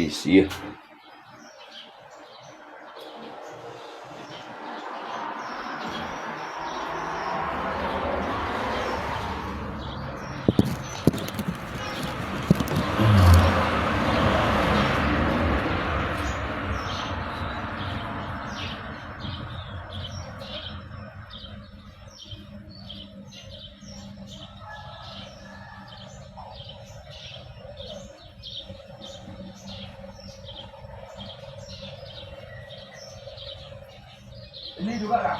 利息。Ini juga kan?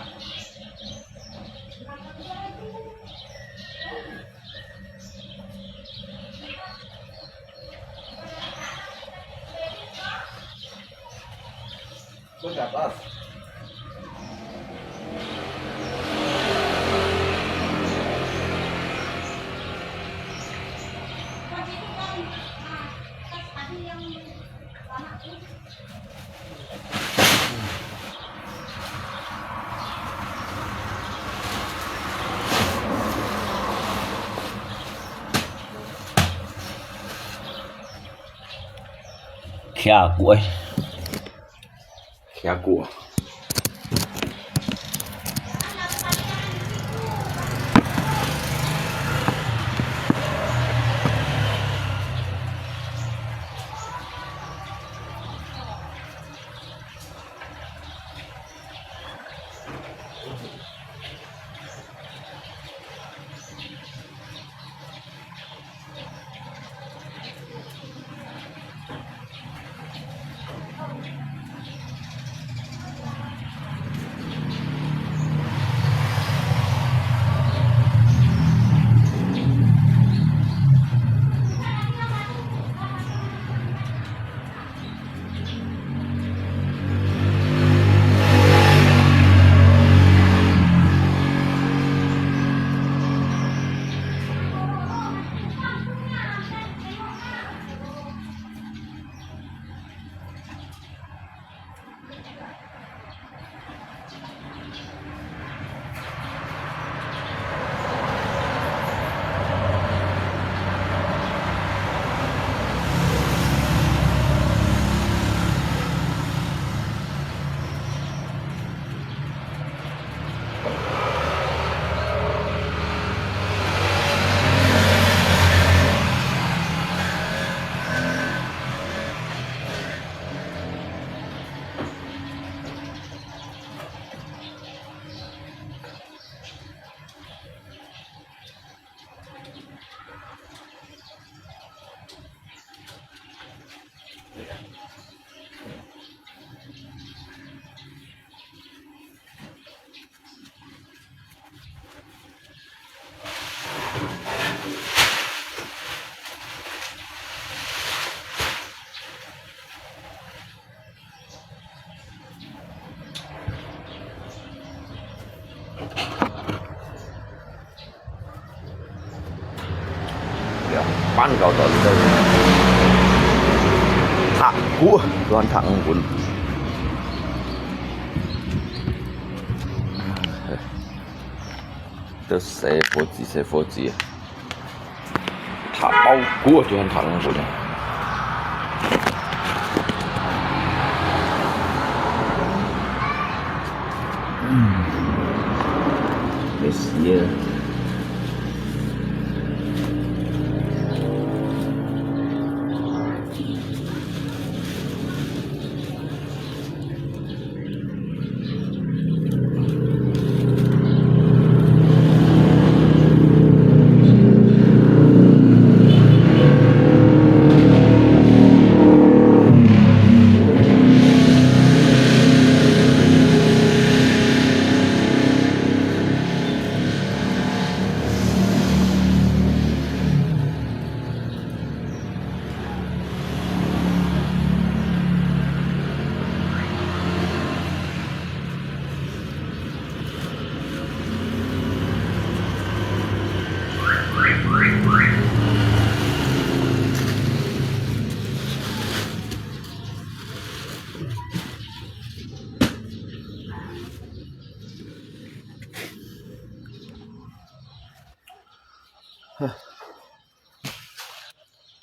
Itu di atas. Khea của khea của pan kau tahu itu takku tuan tak pun itu saya foji tak bau gua tuan tak pun Mesia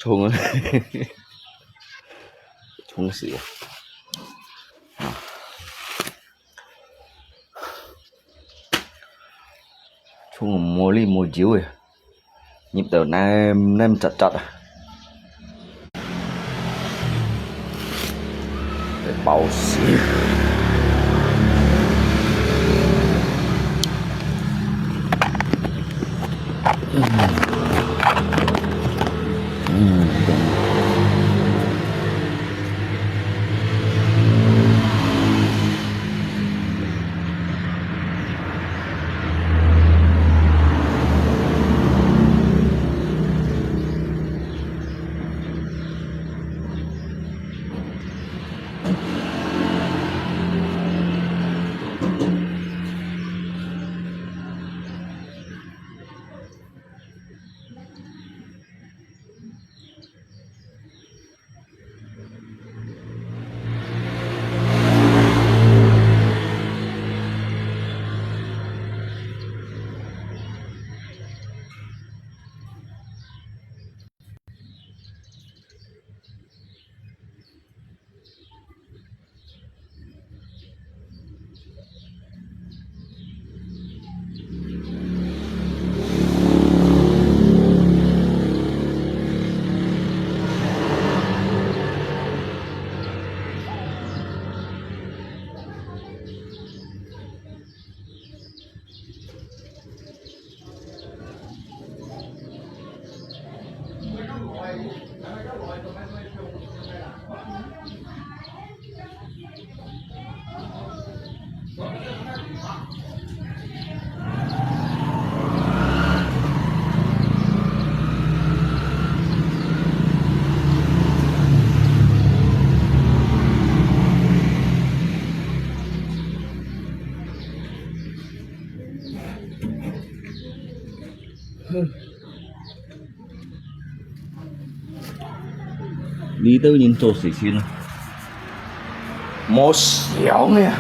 Chung 冲死呀！冲mua ly mua chiếu rồi nhịp đầu nam nam chặt chặt à để bảo xí đi tới nhìn chỗ xì xin một xéo nè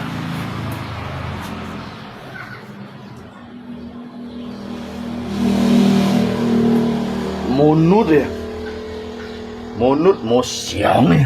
một nút nè một nút một xéo nè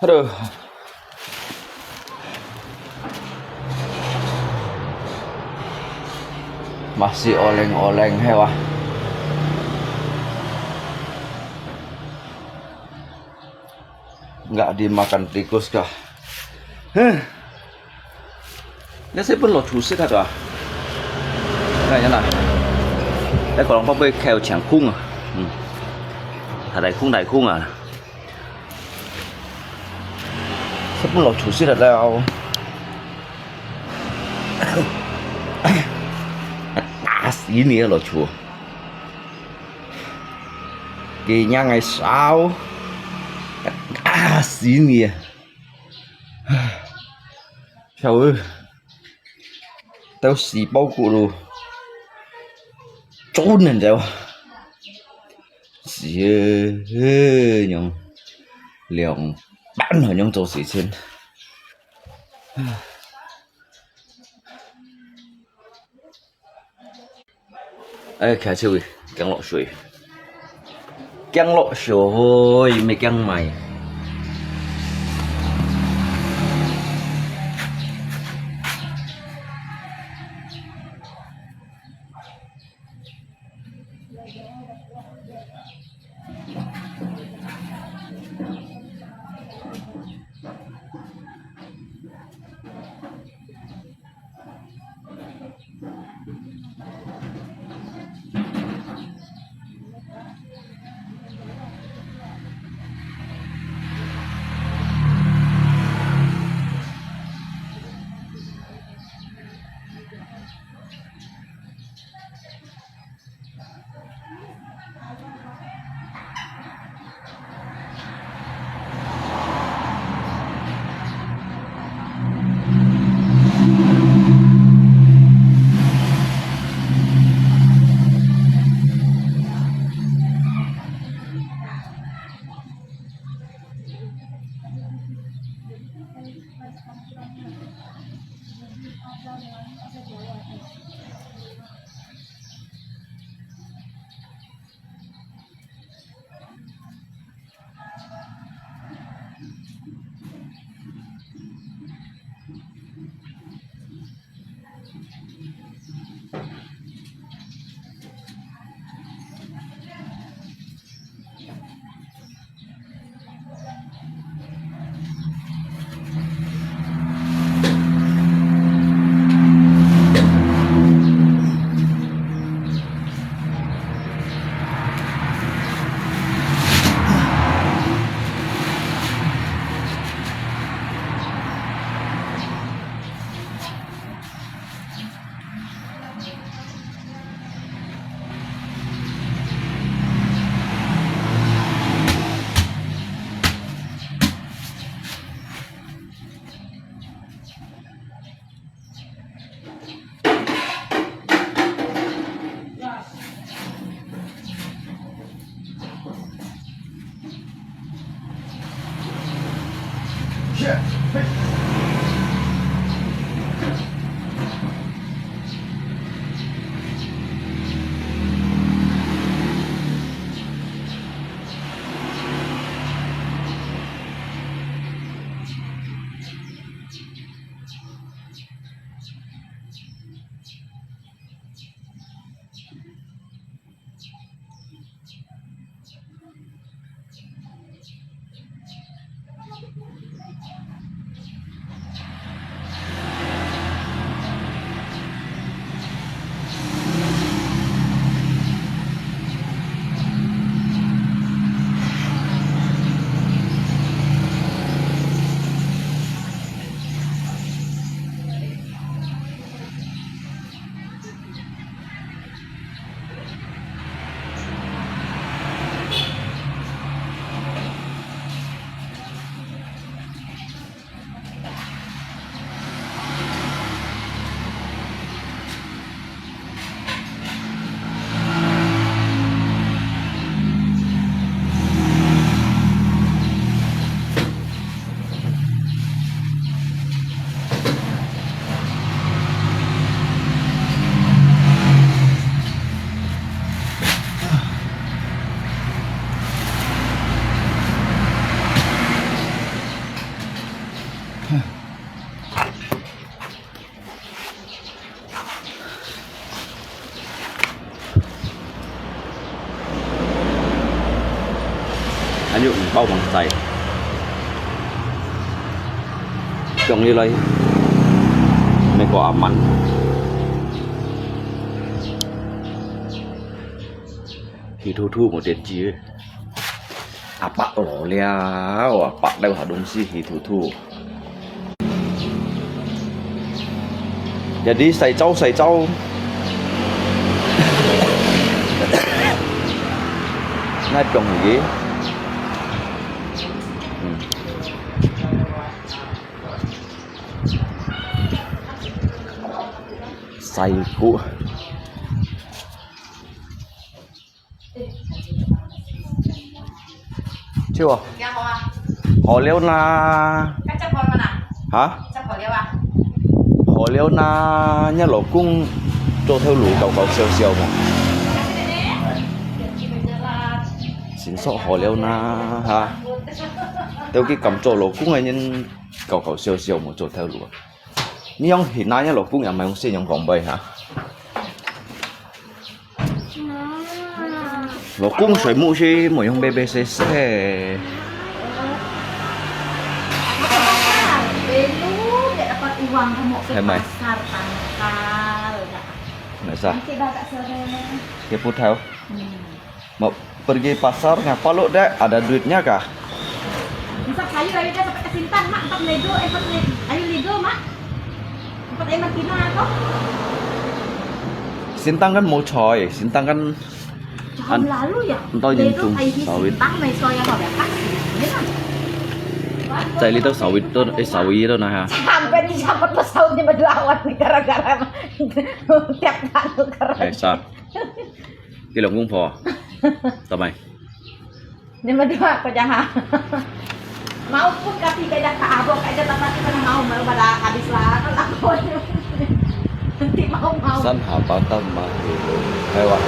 Aduh. Masih oleng-oleng hewa. Nggak dimakan tikus kah? Nó sẽ bất lột thủ sĩ thật à? Này như nào? Đây còn bắp bê kheo chẳng khung à? Thật đại khung à? Sẽ bất lột thủ sĩ thật đâu? Đã xí nĩa lột chùa. Kỳ nha ngày sau. Đã xí nĩa. Trời ơi. Tao xì bao cụ đồ trốn lên đâu xì nhung liều bán ở nhung chỗ xì trên ê khả chơi căng lộ sủi mày căng mày anh dụng bao bằng giày trồng như lấy mày có ẩm mặn thì thu một tiền chi apa lỏ leo apa đây hả đông si thì thu jadi sai trâu ngay trồng gì sai cũ chưa họ leo na hả họ leo na nhà lỗ cung cho theo lũ cầu siêu mà xin số họ leo na ha theo cái cầm cho lỗ cung này nhân cầu siêu mà cho theo lũ nhưng hiện nay nhà lỗ cung nhà mày không xin những vòng bay hả lỗ cung水木是冇用 BBC uang kamu ke pasar tangkal Nasa? Nanti bapak sore Dia pun tahu mau pergi pasar ngapa lo dek ada duitnya kah? Bisa kayu dari dia sampai ke Sintang mak 4 lego ayo lego mak 4 emas kilo atau Sintang kan mau coy Sintang kan tahun lalu ya entah jentung sawit Sintang mày soya vào đẹp cắt biết không chạy đi đâu sawit đâu sawi đâu nè ha sampai disambut pesawatnya berlawat nih gara-gara tiap kali gara-gara sao cái lồng cũng phò tao mày nhưng mà dua kau jangan mau pun kasi kayak kabok kayak tapi kan mau pada habis lah kan aku nanti mau san hapa tâm mà hay quá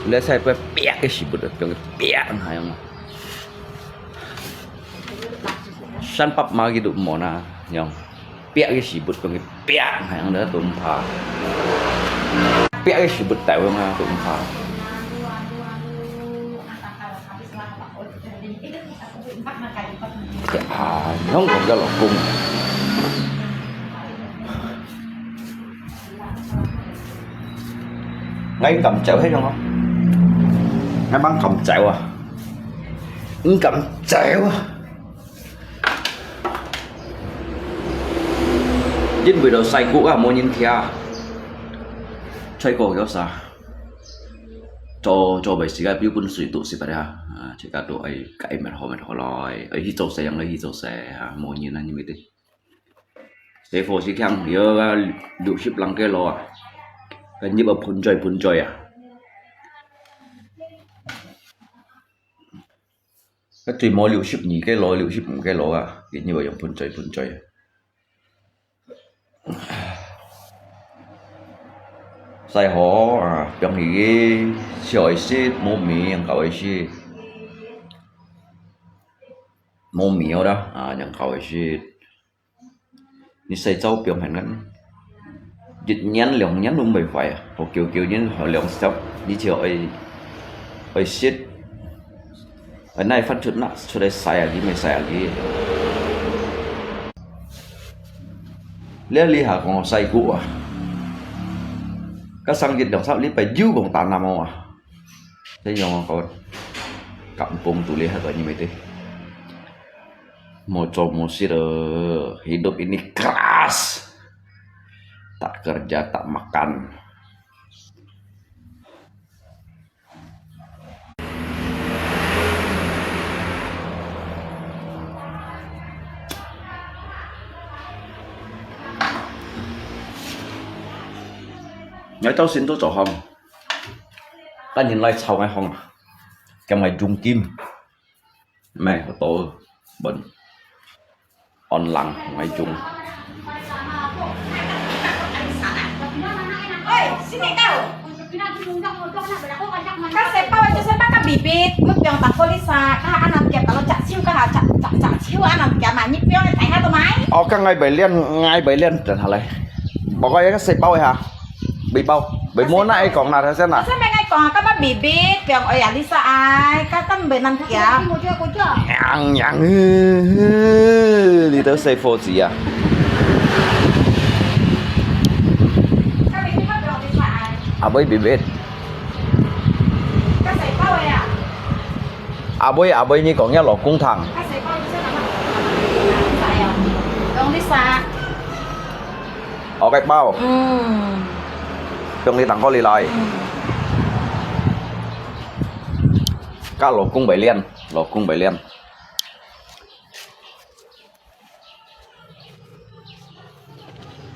lấy xe phải bẻ cái gì bự được bẻ hay không san pap ma gitu mona nyong pia cái sibut cái pia hàng đó tụm phà pia cái sibut tại mà tụm phà không còn cái lò cung ngay cầm chảo hết không ngay bắn cầm chảo à cầm chảo à Jin bị đồ say cũ à mua nhìn kia chơi cổ kéo xa cho bảy sĩ cái biểu quân suy tụ sĩ phải ha chỉ cả đồ ấy cái mệt họ lòi ấy hít dầu xe yang lấy hít dầu xe mua nhìn là như vậy đi để phô sĩ khang nhớ đủ ship lăng cái lò cái như bờ phun chơi à cái tùy mỗi liệu ship nhỉ cái lò liệu ship một cái lò à cái như vậy dùng phun chơi sai họ trong thì sợi xít mô mì yang cậu ấy xít mô mì đó yang cậu ấy xít như xây châu biểu hành ngắn dịch nhắn lượng nhắn luôn bề phải hoặc kiểu như họ lượng sắp đi chiều ấy xít ở này phát triển nặng cho đây sai đi mày sai đi li hà còn say cũ à các sang dịch đồng sắp li phải dư bằng tàn nằm không à thế nhưng còn cặm bông tụi li hết rồi như vậy đi mau coba hidup ini keras tak kerja tak makan nhớ cháu xin tôi chỗ không ta nhìn lại sau ngay không cái mày trung kim mày của tôi bệnh on lặng mày trung oi sini kau kan sepa itu sepa kan bibit mức yang tak polisa kah anak kia kalau cak siu kah cak siu anak kia manyip pion tại hai tụi máy cái ngay bảy liên trở thành này bỏ coi cái xe bao hả bị bao bị mua này còn là thế nào sao mày ngay còn các bác bibit biang oi Alisa ai các kan bên nan kia nhang little say for gì à các bibit bắt đầu Alisa ai à bơi bị biết các sợi bao ấy à bơi như còn nhớ lọ cung thằng các sợi bao sẽ là Alisa à ông Lisa ở cái bao trong đi thằng có lì lại các lọ cung bảy liên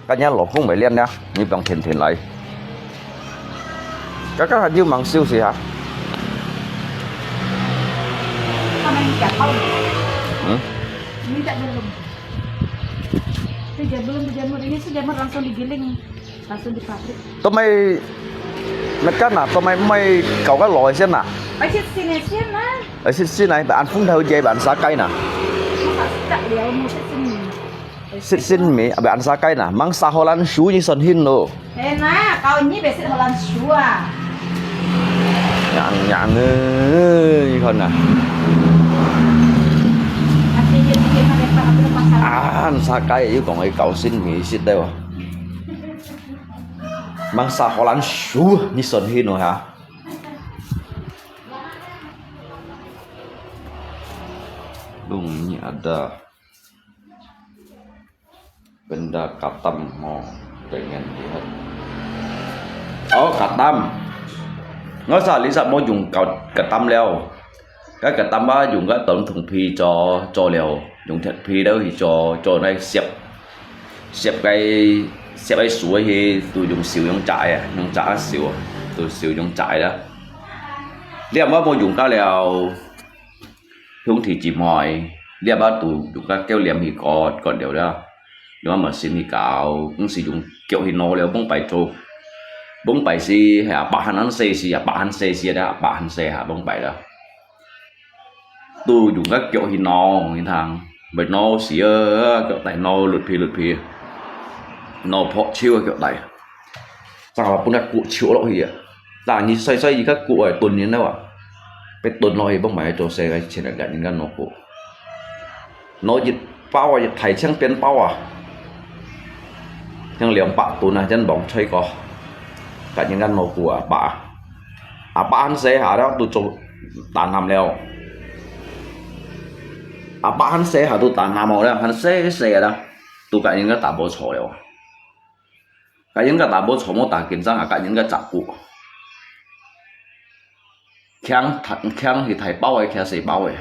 các nhá lọ cung bảy liên nhá như bằng thiền lại các hình như bằng siêu gì hả hôm nay chặt bao hmm? ini tak belum dijemur ini sudah langsung digiling langsung di pabrik tụi mày cắt à tụi mày cậu cái loại xem nè ở trên sini nè ở xin này bạn phun theo dây bạn xá cây nè xin mì bạn xá cây nè mang xá Hồ Lan sú như sần hin rồi enak kau ini biasa Holland Shoe à nhàng như con nè ăn xá cây chứ còn cái cậu xin mì xin đâu à mang xá Hồ Lan sú như sần hin rồi hả ini ada benda katam mau pengen lihat oh katam nó sao lý sao mau dùng katam leo cái katam á dùng cái tổn thường phi cho leo dùng thật phi đâu thì cho này xếp cái suối thì tôi dùng xỉu dùng chạy xỉu tôi xỉu dùng chạy đó liệu mà mau dùng cái leo không thì chỉ mỏi lia ba tụ dùng các kéo liềm thì còn điều đó nếu mà xin thì cào cũng sử dụng kiểu thì nó liệu bông bảy gì hả bà hắn xe gì bà hắn xe gì đó bà hắn xe hả bông bảy đó tôi dùng các kiểu thì nó như thằng bởi nó xí kiểu này nó lụt phi nó phọ chiêu kiểu này sao mà bông đặt cụ chiếu đâu thì là như xoay gì các cụ ở tuần như thế nào ạ cái tuần nó thì bông bảy cho xe cái trên là những cái nó cụ nó dịch bao à thầy chẳng biến bao à chẳng liệm bạc tụi này chân bóng chơi có cả những ngăn màu của bà bà hắn xe hả đó tôi cho tàn nằm leo bà hắn xe hả tôi tàn nằm màu đó hắn xe đó tôi cả những cái tà bố chó leo cả những cái tà bố chó mô tà kiến răng cả những cái chạp cụ khang thì thầy bao ấy khang xe bao ấy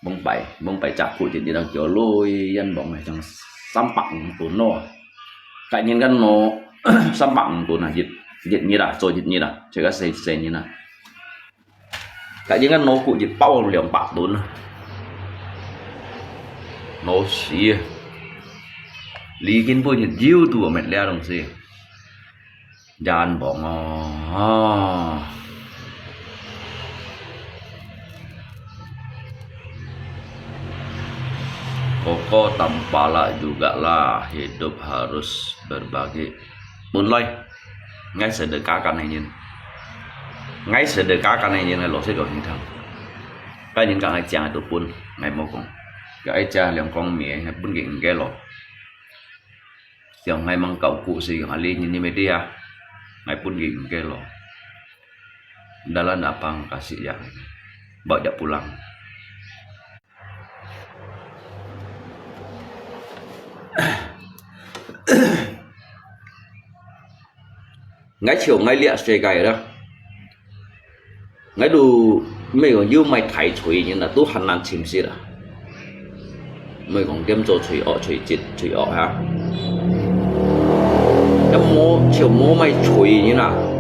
bông bảy chặt cụ thì đang kiểu lôi dân bóng này trong xăm bằng của nó cái những cái nó xăm bằng của nó dịch như là rồi dịch như là chỉ có xe như là cái những cái nó cụ dịch bao liều bạc tốn nó xì lý kiến vui nhiệt diêu tụ mệt leo đồng xì gian bóng pokok tanpa lah juga lah hidup harus berbagi mulai ngay sedekahkan này ngay sedekahkan này là lỗ sẽ đổi như thằng cái những cái chàng tụi pun ngày một con cái cha liền con mẹ hay pun kiện cái lỗ chẳng ngày mang cậu cụ gì họ lên như media ngày pun kiện cái lỗ dalam apa kasih ya bawa dia pulang ngay chiều ngay lẹ xe gầy đó ngay đủ mấy còn như mày thải chùi như là tú hành nan chìm xí đó mấy còn kiếm cho chùi chùi ọ ha em chiều mô mày chùi như nào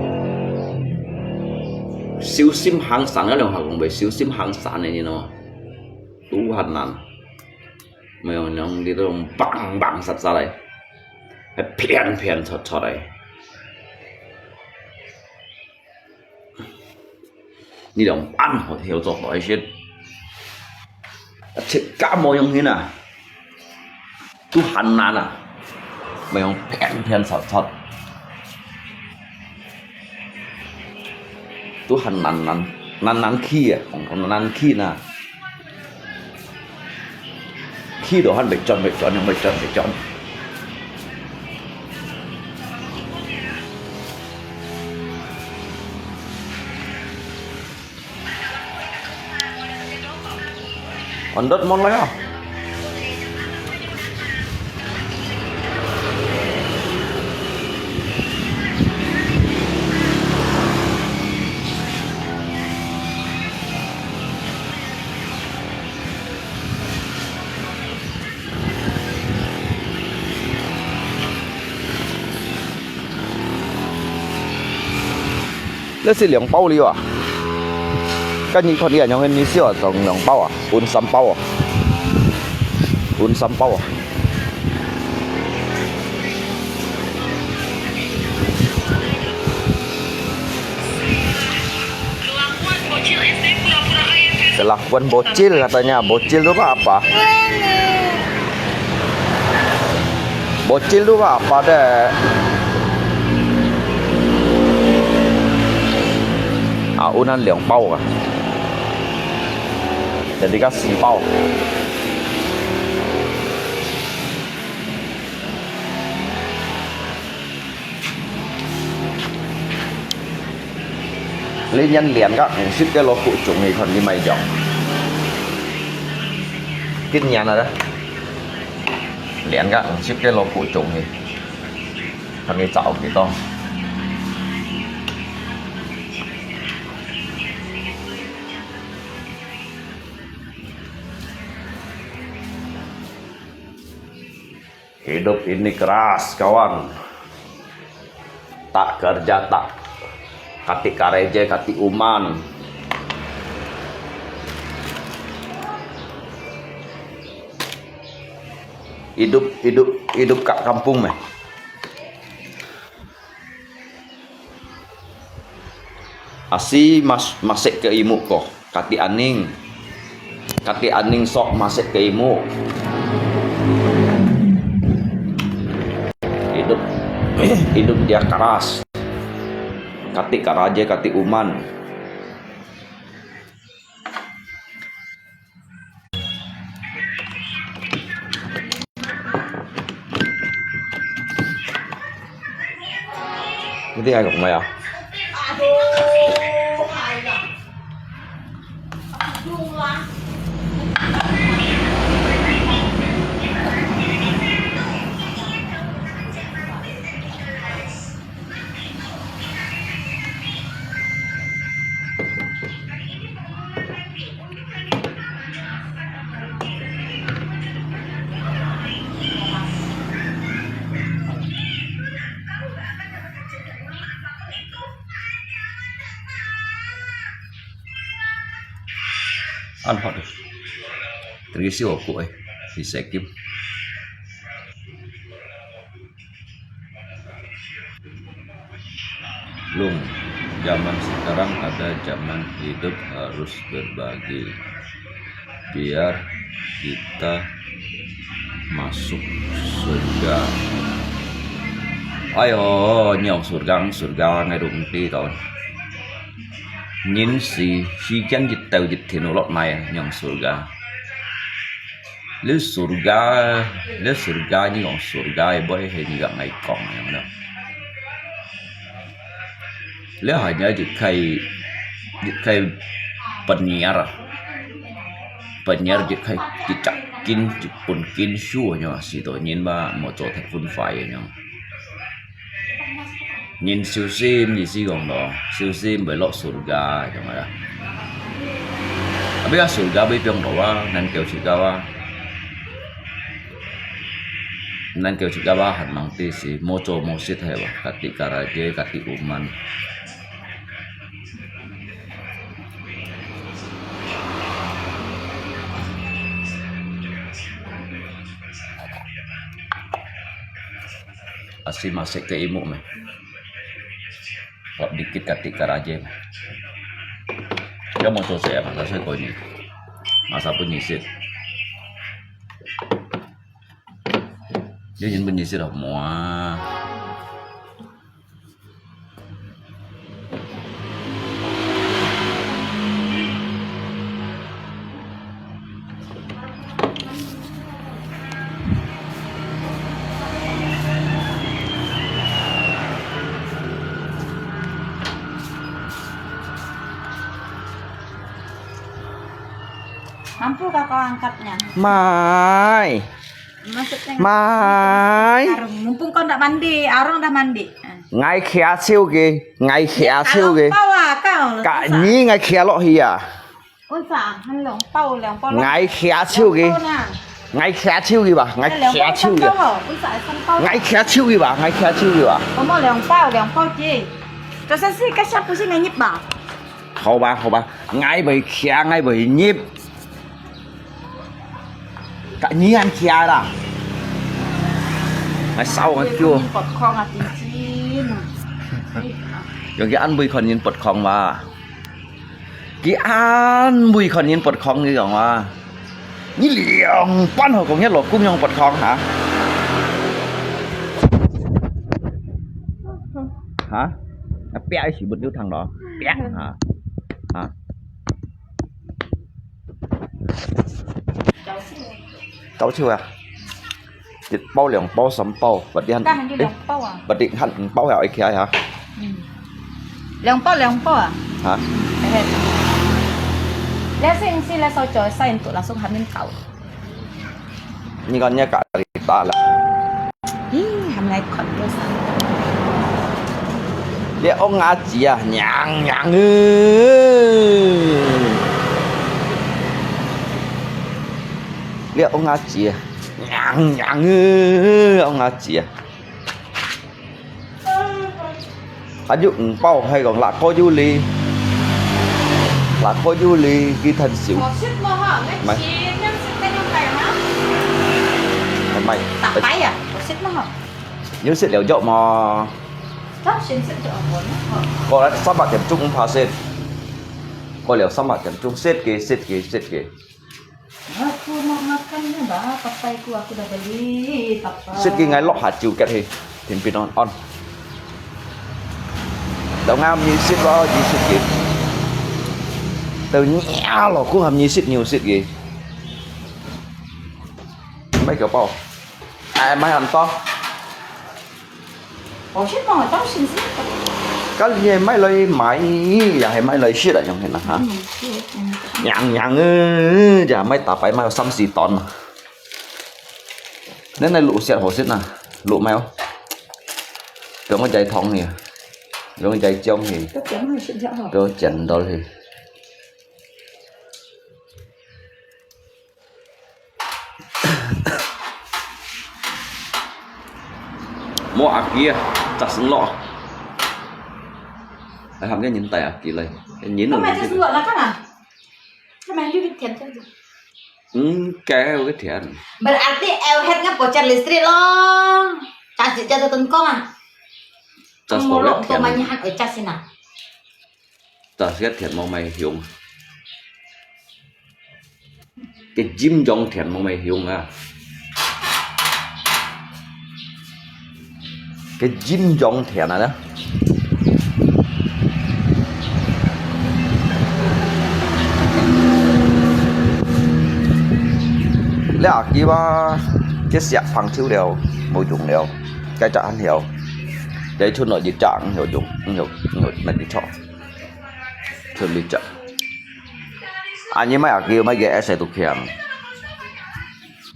siêu sim hàng sản đó là hàng về siêu sim hàng sản này như nào tú hành nan mấy còn nhông đi đâu bằng sạch ra đây phiền thật đây你俩按好条做到一些，切假模样去呐，都很难啊，没用偏实， Tuhan nan khi à còn nan khi na khi đó hắn phải chọn on đất món lấy à这是2包了啊，跟你看你用你少总2包啊，分3包啊，分3包啊。Kelakuan bocil katanya, bocil itu apa? Bocil itu apa deh? Unan 2 包啊 jadi kan 4 包 lên nhân liền các ship cái lô phụ chủng này còn đi mày dòng kinh nhàn rồi đó liền các ship cái lô phụ chủng này còn đi chảo cái to hidup ini keras kawan, tak kerja tak kati kareje kati uman. Hidup kat kampung meh. Asi masuk ke imu kok kati aning sok masuk ke imu. Hidup dia keras kati karaje kati uman. Cái ai cũng mày à? Ăn họ được terisi oku di sekim belum zaman sekarang ada zaman hidup harus berbagi biar kita masuk surga. Ayo nyong surga ngay đụng đi rồi nhìn si chân dịch tàu dịch thì nó lọt này nhong surga. Nếu surga như còn surga bởi hình gặp ngày còn này đó. Nếu hanya dịch khai penyiar dịch khai cicak kin pun kin su nyo si to nhìn ba một chỗ thật phun phải nyo. Nhìn siêu sim gì si còn đó siêu sim bởi lọt surga chẳng hạn. Bây giờ surga bây giờ đó nên kêu surga wa nan kêu surga wa hẳn mang tì si moco mosit hay wa kati karaje kati uman. Asi masuk ke imu meh. Kok dikit kati karaje. Dia mau selesai masa saya kau ini masa penyisir dia ingin penyisir semua Mampu kah kau angkatnya? Mai. Maksudnya Mai. Arung, mumpung kau ndak mandi, Arung udah mandi. Ngay khía siêu kì, ngay khía siêu kì. Pau à kau. Cả ní ngay khía lọ hì à. Ôi dạ, hắn lỏng pau. Ngay khía siêu kì. Ngay khía siêu kì bà, ngay khía siêu kì. Ôi dạ, sân pau. Ngay khía siêu kì bà, ngay khía siêu kì bà. Có một lỏng pau chi. Cho sao xí cái sắp xí ngay nhịp bảo. Hậu bà, ngay bởi khía, ngay bởi nhịp. Cả ní ăn khía đó. Ngay sau ngay chua. Bọt con à chín chín. Yung cái ăn bùi còn nhìn bọt khong mà. Cái ăn bùi còn nhìn bọt khong như vậy mà. Như liều bán hồ cũng nhất là cũng nhong bọt khong hả? Hả? Nó bẻ chỉ bật đứa thằng đó. Bẻ hả? Hả? Cháu chưa à? Dịch bao liều bao sắm bao vật đi hẳn. Ta hình như lỏng pau à? Vật định hẳn bao hẻo ấy kia hả? Lỏng pau à? Hả?แล้วสิ่งแล้วเราจะใส่ตัวlangsung hamil tahu. Ini kan cả kita lah. Ih, hamil kot biasa. Dia ông ngaji à, nhang nhang Dia ông ngaji à, nhang nhang ông ngaji à. Anh dụng bao hay còn là cô du li. Là cô du li ghi thần xỉu. Mày. Mày. Tak payah. Posit mah. Nhớ xịt liệu dậu mà. Tak xin cho ông. Có lẽ sắp bạc kiểm trung phá xịt. Có liệu sắp bạc kiểm trung xịt kì. Aku mau makannya bah, papaiku aku dah beli, papa. Xịt kì ngay lọ hạt chiều kẹt thì pin on. Đâu ngam như xịt đó gì xịt kì. Từ nhẹ lọ cũng hàm như xịt nhiều xịt kì. Mấy kiểu bao. À mấy hàm to. Posit mah tak xin. Cái gì mấy lời máy giờ hay mấy lời xịt ở trong này nè hả? Nhàng nhàng giờ mấy tạp phải mấy xăm xì tòn. Nên này lụ xẹt hồ xịt nè, lụ mèo. Tưởng nó chạy thong nè. Rồi chạy trong thì Tất cả mọi chuyện rõ hả? rồi chỉnh đó thì mua kia chặt xuống lọ. Ai làm cái nhìn tay kia này, cái nhìn Không rồi. phải chứ là kan? Sama dia bikin saja. Kéo cái thiện. Berarti Elhead ngepocar listrik loh. Casih jatuh tengkong ah. Chặt Ngolok vào cái tomanya thiện. han ở chasih nah. Chặt cái thiện mà mày hiểu. Cái chim trong thiện mà mày hiểu à. Cái chim trong thiện này đó. Lẽ kia ba cái sẹt phẳng thiếu đều môi dùng đều cái trả ăn hiểu để cho nội địa trạng hiểu dùng hiểu mình đi chọn thường đi chọn anh như mấy kia mấy ghẻ sẽ tục hiện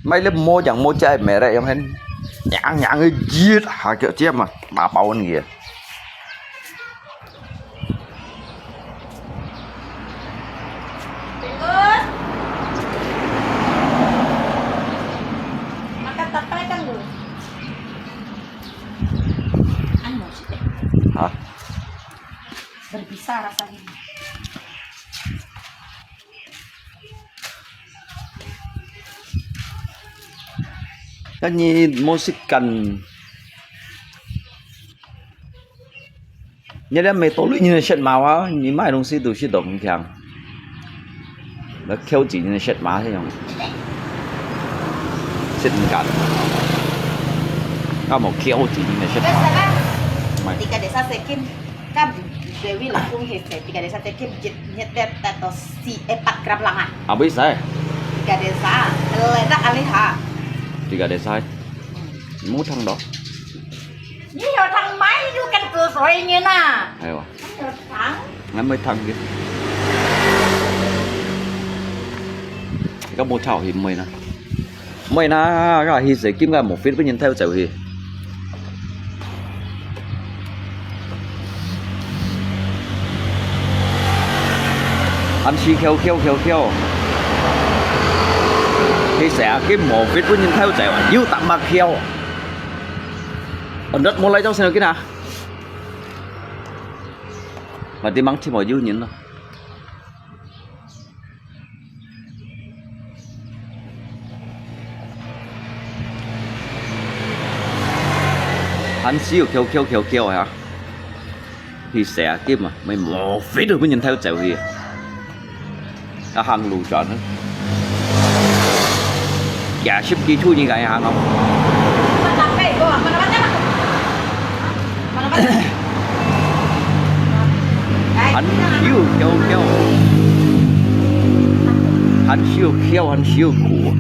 mấy lớp mô chẳng mô chơi mẹ đây em hết nhãn nhãn cái giết hà kiểu chết mà bà bảo anh kìa Makan tapai kan lu? Anu sih. hả Berbisa rasanya. cái như mô xích cần như là mấy tổ như là sét màu á như mấy đồng sĩ đều sĩ động chẳng nó kéo chỉ như là sét màu thế không sét cần có một kéo chỉ như là sét màu mày Tiga desa Sekim kan Dewi langsung hefe. Tiga desa Sekim nyetet atau si 4 gram lang ah. à biết sao Tiga desa ledak alih ha. thì cả để sai muốn thằng đó Ni yo thang mai du kan ke soi như na. hay không Yo thang. ngắm mấy thằng kia Các mô chảo thì mày na cái hi sẽ kiếm ra một phít với nhân theo chảo thì anh chỉ khéo thì sẽ kiếm một phít với nhân theo chảo yêu tạm mà khéo anh rất muốn lấy trong xem cái nào mà đi mắng chỉ mọi yêu nhìn thôi hắn xíu kêu hả thì sẽ kiếm mà mày một phít được mới nhìn theo chèo gì đã hàng lù chọn hết dạ ship kỹ thu như vậy hàng không hắn xíu kêu hắn xíu khổ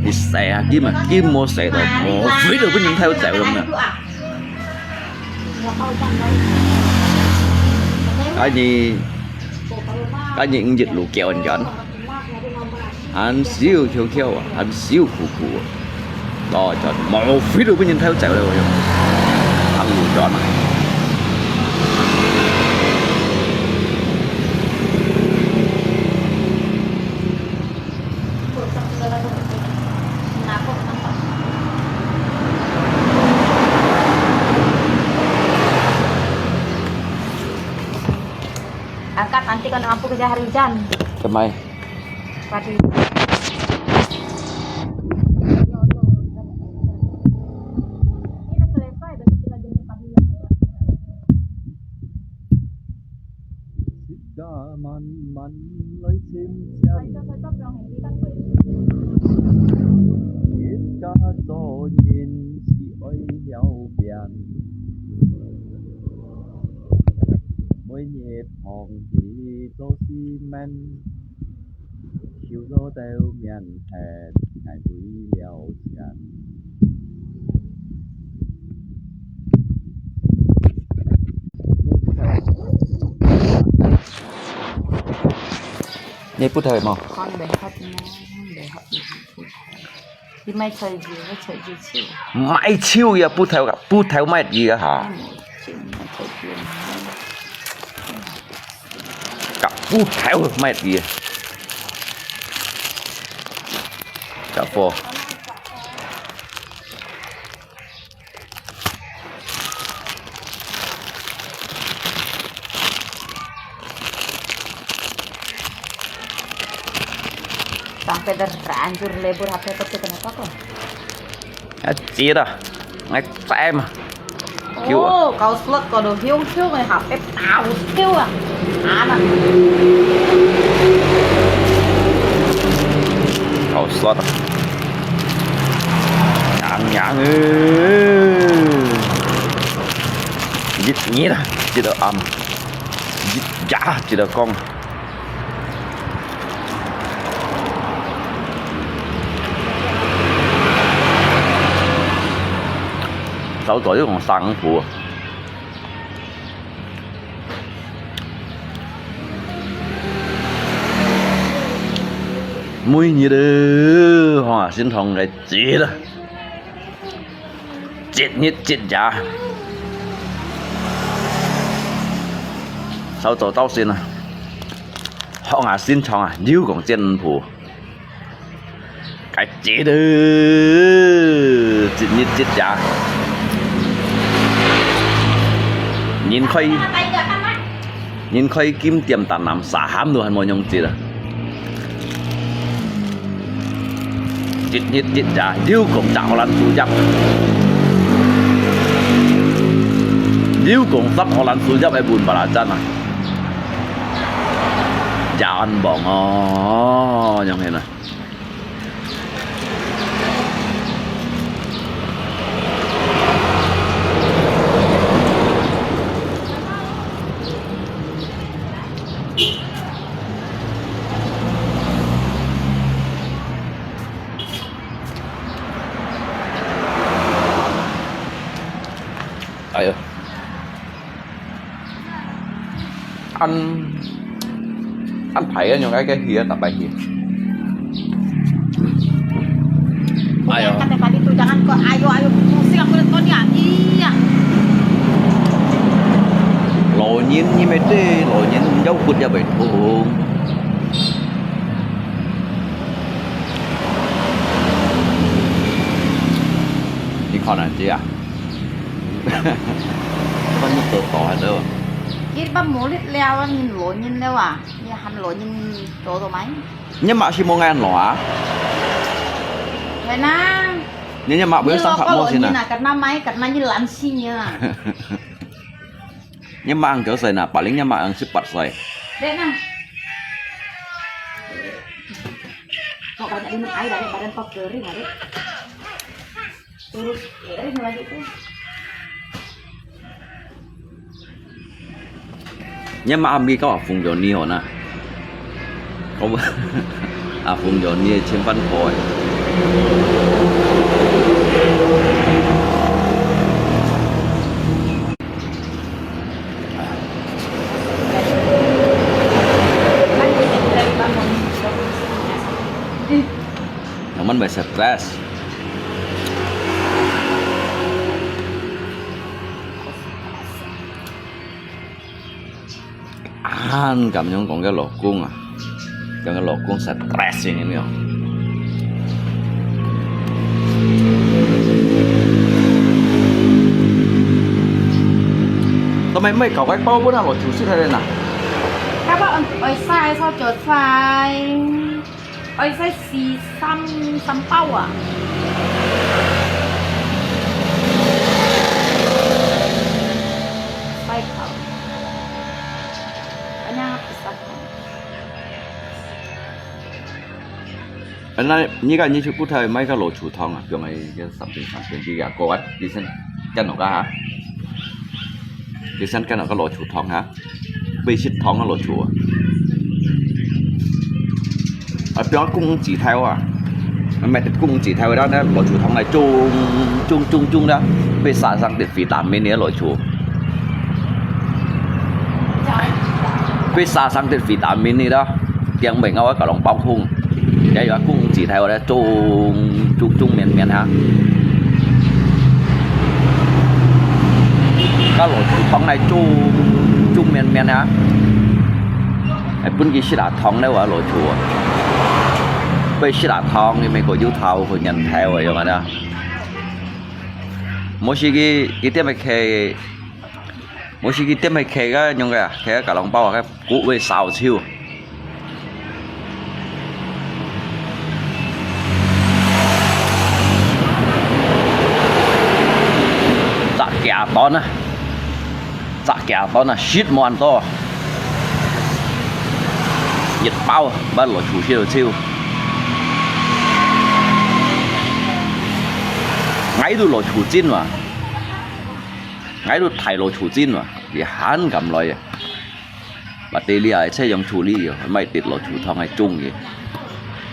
thì sẽ kiếm mà kiếm một sẽ được một phít được mới nhìn theo chèo luôn nè cái những dịch lù kẹo anh chọn anh xíu kêu anh xíu khủ đó chọn một phít được mới nhìn theo chèo rồi anh lù chọn này angkat nanti kan lampu kerja hari hujan. Kemai. Padi. Man lấy chim chân cả cho nhìn chỉ ơi nhau biển mỗi nhịp hòn thì cho xi men chiều gió đều miền hè ngày quý liều chán nhé phút thời mà con để hấp thì mai chơi gì chiều mai chiều ya phút theo mai gì hả cả phút theo mai gì cả phô sampai terhancur lebur HP itu kenapa kok? Chia dah, ngay tay mà. Oh, kau slot kau dah hiu này HP tahu skill à? Anak. Kau slot. Nhang Dít nhé đó, chỉ được âm. Dít giả, chỉ được con.手袋都còn生苦，每日都哇先同佢折啦，折一折呀，手袋兜先啊，學下先創啊，腰講真苦，cái折都折一折呀。nhìn khơi kim tiềm tàn nằm xả hám đồ hành mọi nhông chết à chết giả điêu cũng chảo lăn su giáp điêu cũng sắp họ lăn su giáp ai buồn bà là chân à chảo ăn bỏng nhông thế này Ayo. Anh thấy những cái kia tập bài gì Ayo. Kata tadi tuh jangan kok ayo pusing aku lihat ya. Iya. Lộ nhiên như mấy thế, lộ nhiên dấu cút ra bệnh thường. Đi con là gì à? Con nó tự tỏ hết đâu. คิดว่าหมูลิดแล้วยินหลวยินแล้วอ่ะนี่หันหลวยินโตตัวไหม Nhưng mà chỉ một ngày ăn lỏ á. เห็นนะ Nhưng mà bữa sáng phạm mua xin ยิน à. อ่ะกัดน้ำไหมกัดน้ำยินหลานชิเนี่ย Nhưng mà ăn kiểu gì nè, bà lính nhưng mà ăn súp bạch rồi. เด็ดนะkok banyak minum air dari badan kau kering adik terus kering lagi tuh Nhưng mà ăn đi có phùng giò ni hồn à. Không. À phùng giò ni trên văn phổi. Naman may stress. Cảm nhận còn cái lỗ cung à. Còn cái lỗ cung stress như thế nào. Tao mày mấy cậu cái bao bữa nào lỗ chủ sĩ thay đây nè. các bạn ơi sai sao chợt sai ơi sai xì xăm bao à sai không anh bisa Anh này, như cái như chú bút thời mấy cái lỗ chủ thông à. Kiểu này cái sắp đến đi gà cô ấy. Đi xem chân nó ra hả. Đi xem cái nào có lỗ chủ thông hả. Bây xích thông nó lỗ chủ à. Ở phía cung chỉ theo à. Mẹ thì cung chỉ theo đó đó. Lỗ chủ thông này chung đó. Bây xả răng để phí tạm bên này lỗ chủ. Bây xả răng để phí tạm bên này đó. Tiếng mình ở cả lòng bóng hung. Vậy là cung chỉ theo đó chung miền hả. Cái lỗ chủ thông này chung miền hả. Bên kia sẽ là thông đấy ở lỗ chủ. Bây sẽ là thông thì mấy có yếu thầu của nhận theo rồi mà đó. Mỗi khi cái tiệm mày khe cái nhung cái cả lòng bao cái cụ về xào chiêu. Dạ kẻ to nè, shit mòn to. Nhiệt bao bắt lỗ chủ chiêu. Ngay đôi lỗ chủ chín mà. Ngay đôi thải lỗ chủ chín mà. Vì hắn cầm lời. Bà tê lia ấy sẽ dùng chủ lý rồi. Mày tiết lỗ chủ thông hay chung gì.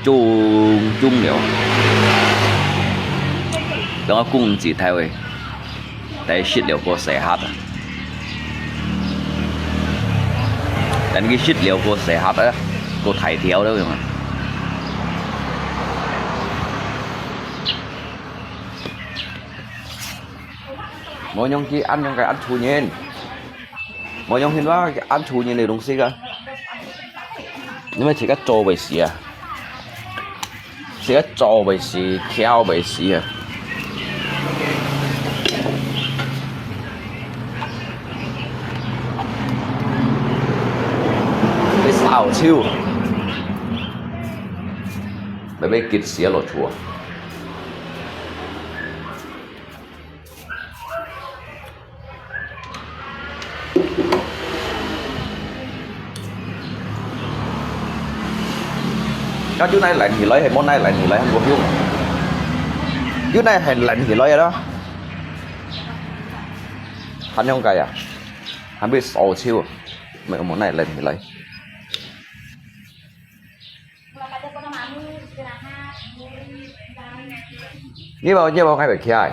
Chung liệu. Đó cũng chỉ theo ấy. Đấy shit liệu cô sẽ hát à. Đến cái shit liệu cô sẽ hát á. Cô thải thiếu đâu mà. Mỗi nhóm chỉ ăn trong cái ăn chù nhiên. Mỗi nhóm hiện đó cái ăn chù nhiên này đúng xí cả. Nhưng mà chỉ cái trò bày xí à. Chỉ cái trò bày xí, khéo bày xí à. Cái xào chiêu. Bởi vì kịch xí lột chùa. Cái chú này lạnh thì lấy hay món này lạnh thì lấy không có hiếu. Chú này hay lạnh thì lấy đó. Hắn không cay à? Hắn biết sổ chiêu. Mấy món này lạnh thì lấy. Như bao ngay phải khai.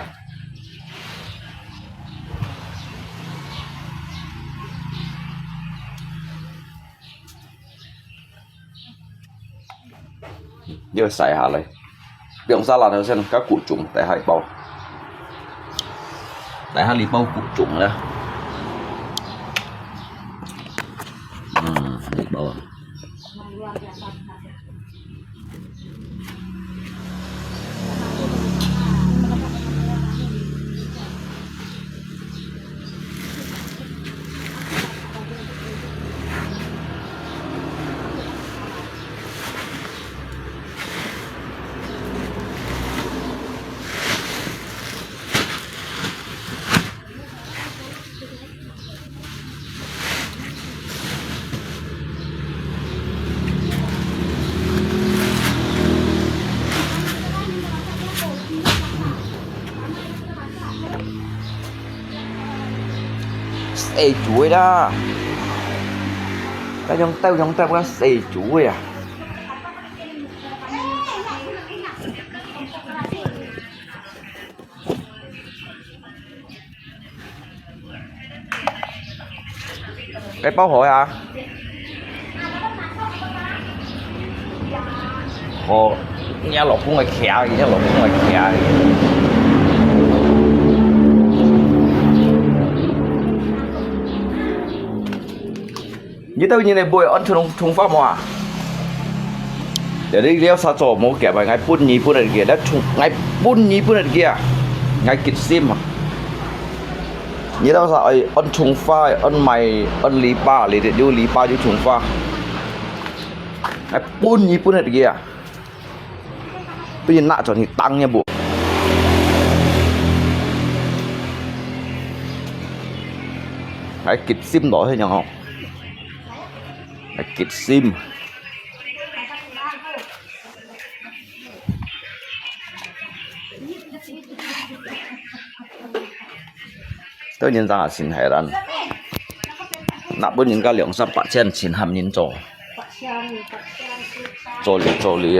Giờ xài hạ lại Biện xa là nó xem các củ trùng tại hai bao. Tại hai bao củ trùng đó. Hai bao. Ê chuối đó. Cái trong tao có xì chuối à. Cái báo hội à? Ồ, nghe lột cũng ngoài khẽ gì, nghe lột cũng ngoài khẽ gì. Như tao nhìn này bôi ăn chung pháp mà. Để đi leo xa trò mô kẻ bài ngay bún nhí bún kia đã chung ngay bún nhí bún kia ngay kịch sim mà. Như tao sao ăn chung pha ăn mày ăn lý ba lý để vô lý ba vô chung pha. Ngay bún nhí bún kia. Bây giờ nạ cho thì tăng nha bộ. Ngay kịch sim đó thôi nhỉ không? Kịch sim tôi nhìn ra xin hải lan nạp bên những cái lượng sắp bạc trên xin hàm nhìn cho lý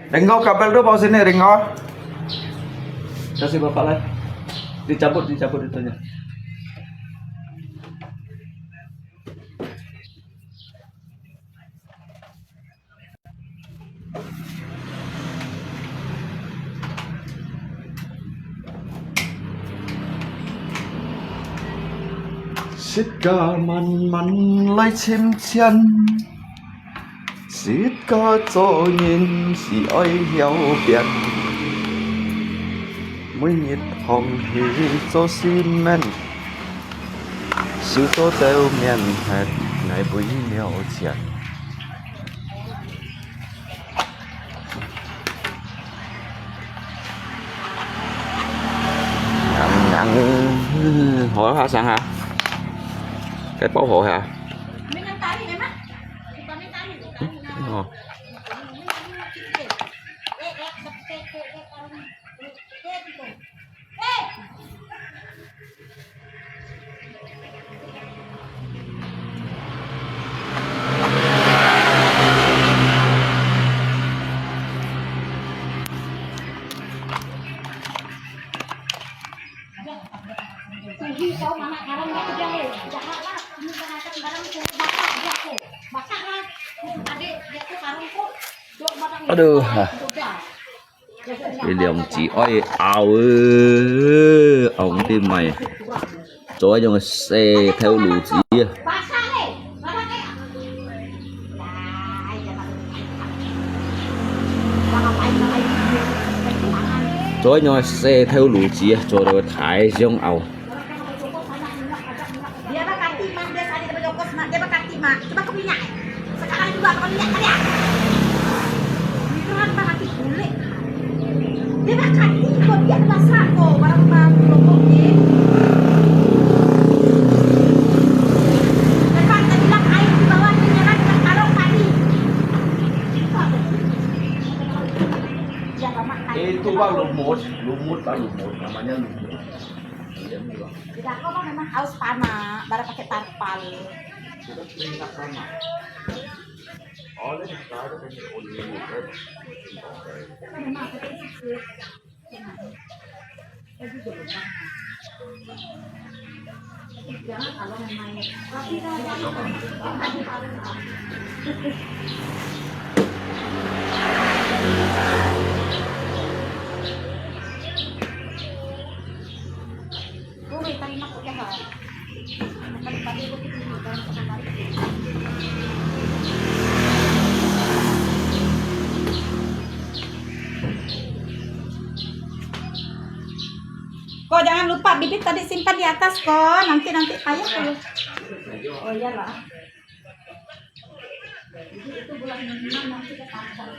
Ringo kabel tuh bawa sini Ringo. Kasih bapak lagi. Dicabut itunya. Xích ca man lấy chim chân. Xích ca cho nhìn si ơi hiểu biết. Mới nhiệt hồng hì cho xin men. Siêu tố têu miền hạt ngày bấy nhiêu chuyện. Hỏi hả sang hả? Cái báo hộ hả? Aduh, cái liềm chỉ oi ảo ông tim mày, cho cho xe theo lũ chỉ, cho cho xe theo lũ chỉ, cho rồi thái giống ảo. Dia bakal timah, dia tadi dapat jokos mak, dia bakal timah. Coba kau minyak. Sekarang juga kau minyak kan ya? Beneran bakal bule. Dia bakal timah, dia adalah sako barang-barang loboknya. Itu Pak lumut Pak lumut namanya lumut. Tidak kok Bang, memang haus panas, baru pakai tarpal. Sudah keringat lama. Oleh sekarang ini oleh Memang pakai itu. Itu juga Bang. Jangan kalau main. Tapi terima kasih ya. Tadi aku kita kok jangan lupa bibit tadi simpan di atas kok, nanti ayah kalau. Oh iyalah. Itu bulan 6 nanti kita pasang.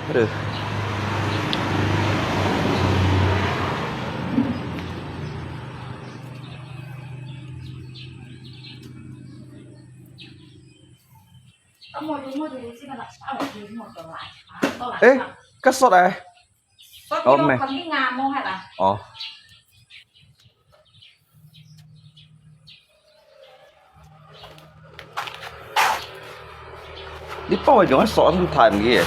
Aduh. Kesot à? Ôm này. Ồ. Đi bao giờ nó sọt không thành gì vậy?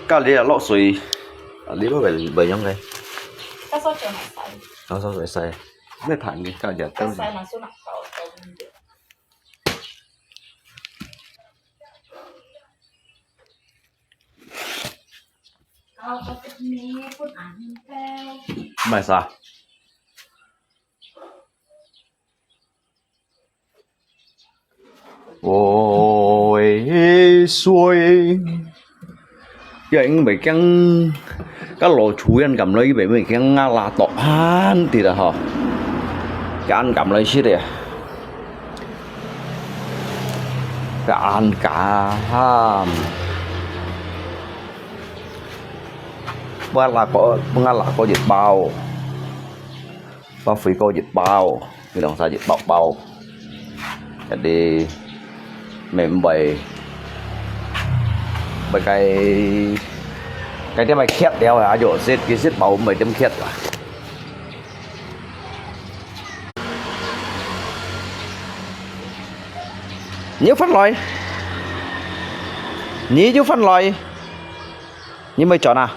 Cái này là lọ suy, đi bao giờ bởi nhông đây? Cái sốt trường này xài. Nó sốt suy xài, mấy thành gì? Cái giờ cái xài mà số nặng cậu. เอาไปจุดนี้คุณอ่านแก้ว Mày sao? Ôi xuôi giờ anh bị cái lỗ chuối anh cầm lấy bị cái là tọt han thì là hả cái anh cầm lấy xí đi cái anh cả ham là có dịch bao phí có dịch bao thì đồng sao dịch bao jadi mềm bầy cái mày khét đeo à dỗ xếp cái xếp bầu mày đâm khét à nhớ phân loại nhí chú phân loại như mày chọn à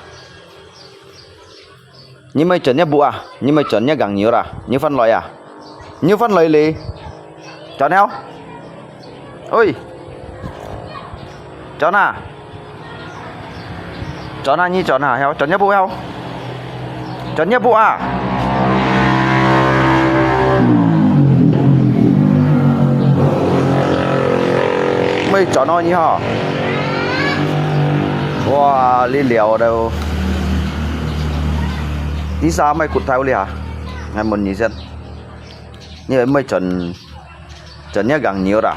như mày chọn nhá bụ à như mày chọn nhá gẳng nhiều à như phân loại à như phân loại lì chọn heo ôi chọn à như chọn à heo chọn nhá bụ heo chọn nhá bụ à mày chọn nó như hả wow li liều đâu đi sao mày cụt theo li hả ngày một nhỉ dân như vậy mày chọn nhá gần nhiều à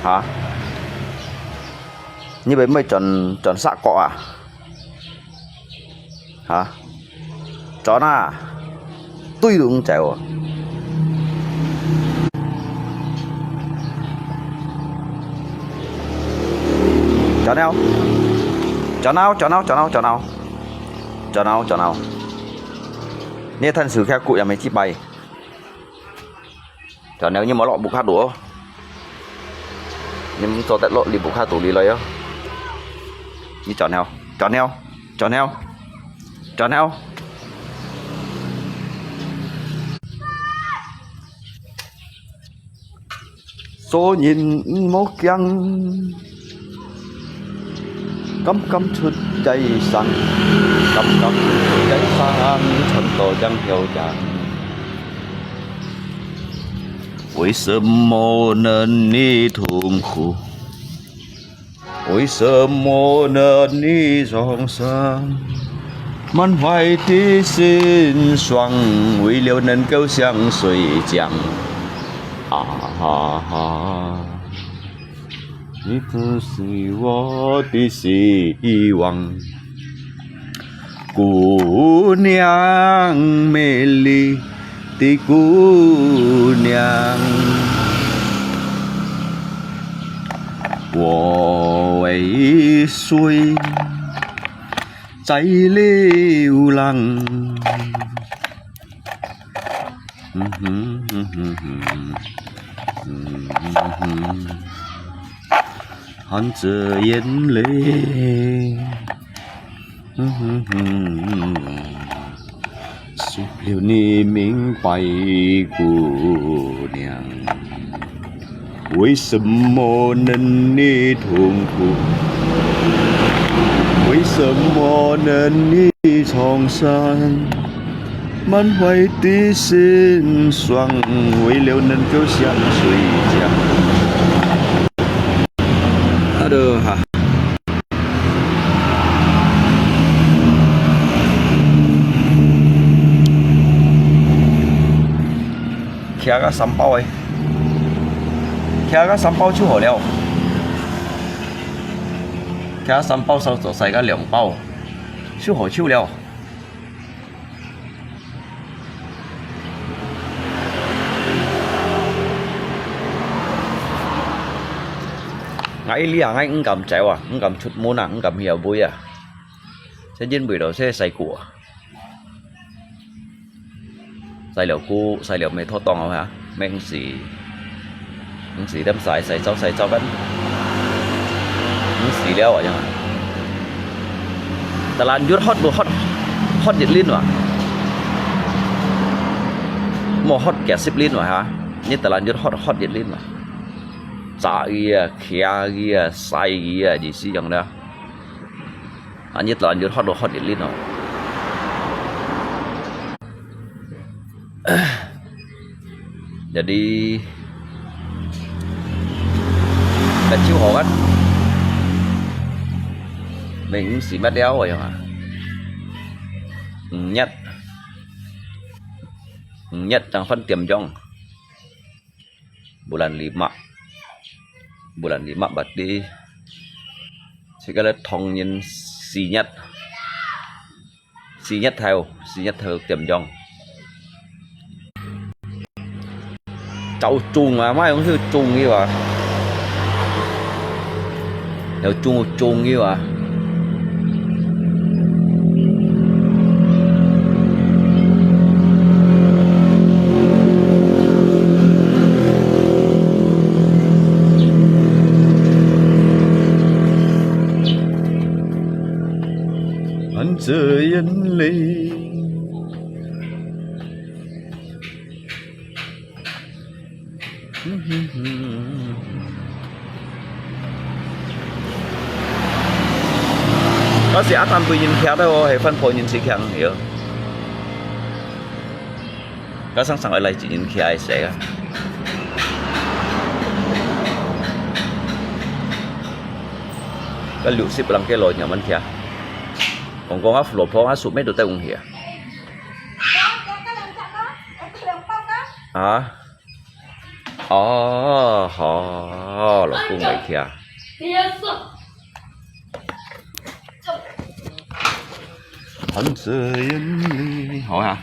hả như vậy mày chọn sạ cọ à hả chọn à tôi đúng chèo à chọn nào nè thân sử khe cụ nhà mày chi bày chọn nếu như mà lọ bục hát đũa nhưng cho tại lộ đi bục hát tủ đi lấy á như chọn heo số nhìn một găng cắm chút cháy xăng cắm cháy xăng chân tổ chẳng hiểu chẳng为什么能你痛苦为什么能你创伤满怀的心酸为了能够相随讲你就是我的希望姑娘美丽的姑娘我为谁在流浪含着眼泪说了你明白姑娘为什么能你痛苦为什么能你创伤满怀的心酸为了能够相随讲aduh khéo cái sắm bao ấy khéo cái sắm bao chưa hổ leo khéo sắm bao sau tổ xài cái lượng bao chưa hổ chiêu leo ngay lia ngay cũng cầm chéo à cũng cầm chút môn à cũng cầm hiểu vui à sẽ nhiên buổi đầu sẽ xài của xài liệu mày thô tòng không hả mình xì đâm xài cho vẫn mình xì leo à chẳng ta lan yut hot nhiệt linh mà một hot kẻ ship linh mà hả như ta lan yut hot nhiệt linh mà xả kia kia sai kia gì xí chẳng đó lanjut hot lin nào. Jadi kecil banget. Mình xì mắt đéo rồi hả? Nhất đang phân tiềm trong bulan 5 berarti segala thong nhân si nhất theo tiềm trong cháu chung mà mai cũng thư chung như vậy nếu chung như vậy anh rơi anh lệ có sẽ tham quy nhìn khéo đâu hay phân phối nhìn sĩ khéo hiểu có sẵn sàng ở lại chỉ nhìn khéo ai sẽ có liệu ship bằng cái lỗi nhà mình khéo còn con áp lột phong áp sụp mấy đôi tay cũng hiểu hả là cung vậy kìa anh rơi anh đi hỏi hả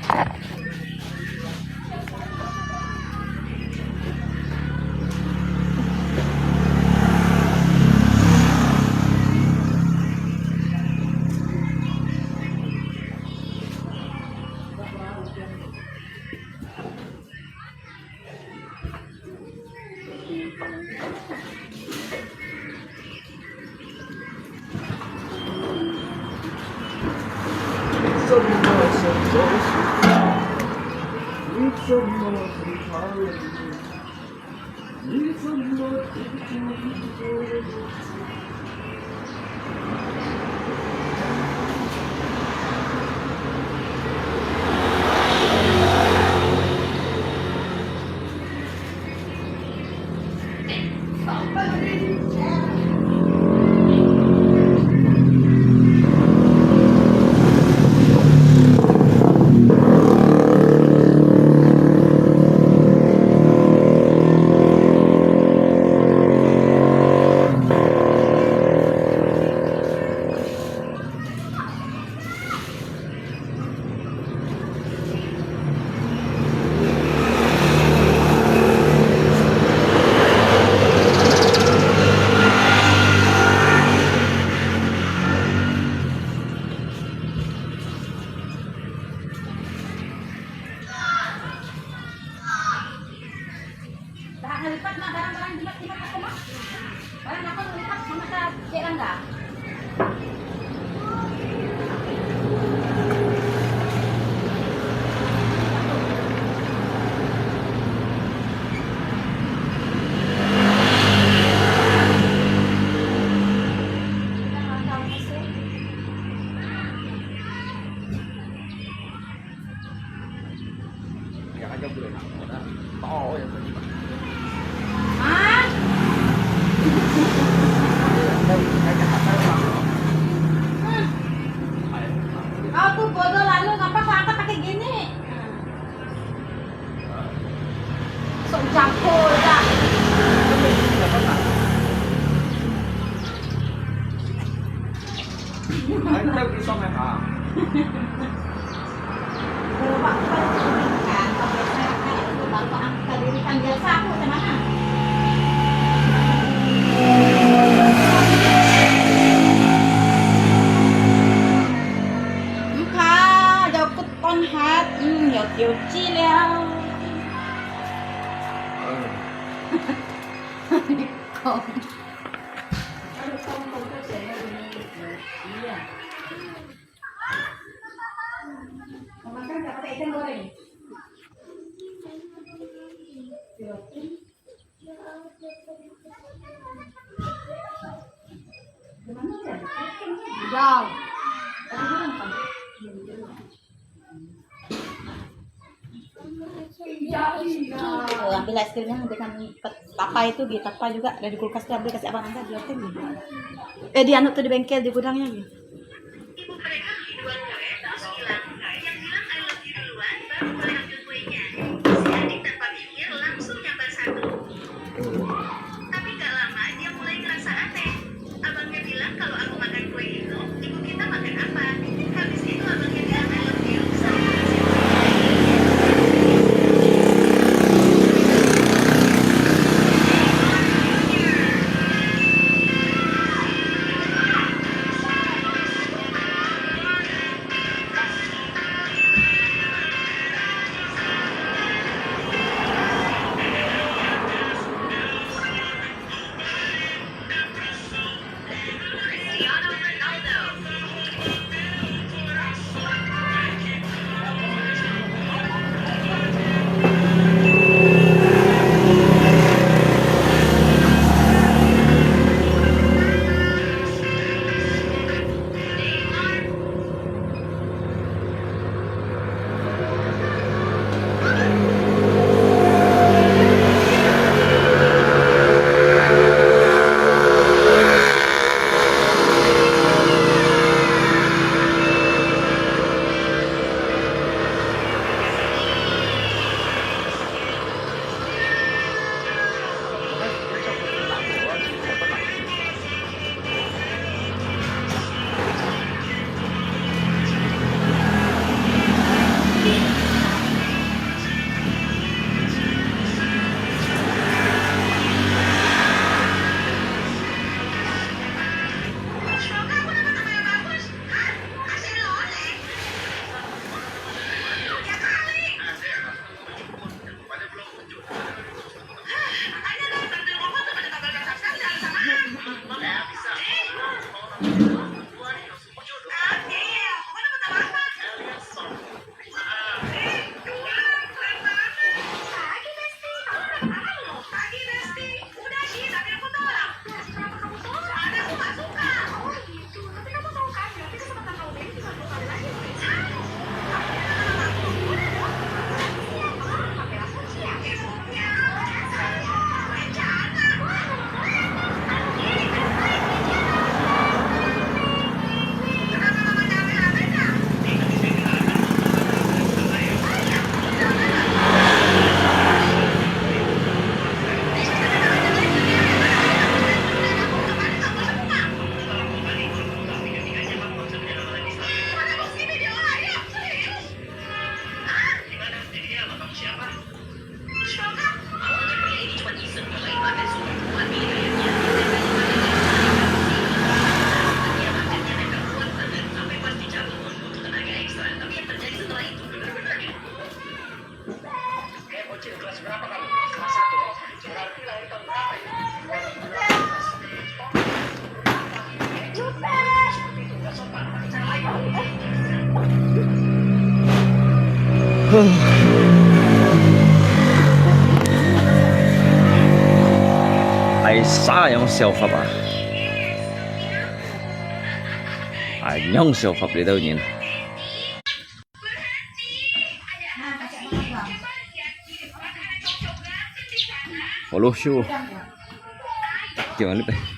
Lipat mah barang-barang lipat aku mah. Barang aku lipat sama sa Cik Rangga. Yang aja boleh to yang Kau tuh bodoh lalu ngapa kau angkat pakai gini? Sok campur dah. Anh đi xong rồi hả? Dirikan jasa aku di mana? Muka dapat tonhat, nhiều chi leo. Không. Makan nggak pakai ikan goreng? Jauh. ambil es krimnya dengan papa itu gitu, papa juga dari kulkas diambil kasih abang angga dia gitu. Di anu tuh di bengkel di gudangnya gitu. Ibu mereka beli 2 kue terus bilang, yang bilang I love you duluan baru boleh ambil kuenya. Si adik tanpa pikir langsung nyambar 1. Tapi gak lama dia mulai ngerasa aneh. Abangnya bilang kalau aku makan kue itu, ibu kita makan apa? Habis itu abangnya bilang I love you sambil Cristiano Ronaldo. Neymar. Semoga aku dapat nama yang bagus. Hah? Kasih oleh. Ya kali. Makanya dong, tante ngomong tuh pada tanggal yang subscribe jangan sama. Iya, aku dapat nama apa? Keren banget. Pagi Besti, kamu udah kenalan belum? Pagi Besti, udah sih, tapi aku tolak. Kenapa kamu tolak? Soalnya aku gak suka. Oh gitu, tapi kamu tahu kan, berarti kesempatan kamu ini cuma 2 kali lagi. Udah dong, siap, pakai langsung siap. Besoknya, rencana. Kenapa mama capek-capeknya? Mana bukti video ayo, serius? Hah? Gimana jadinya sama kamu siapa? Shoka? Awalnya pria ini cuma iseng nyobain makan sup tapi akhirnya dia makannya nekat kuat banget sampai pas dicabut pun butuh tenaga ekstra. Tapi yang terjadi setelah itu bener-bener ya. Bocil kelas berapa kamu? Kelas 1. Berarti lahir tahun berapa ya? 2012. Seperti itu, gak sopan. Pakai cara lain. Ai sayang siêu pháp à? Ai nhông siêu pháp đi đâu nhìn? Follow show. Jangan lupa.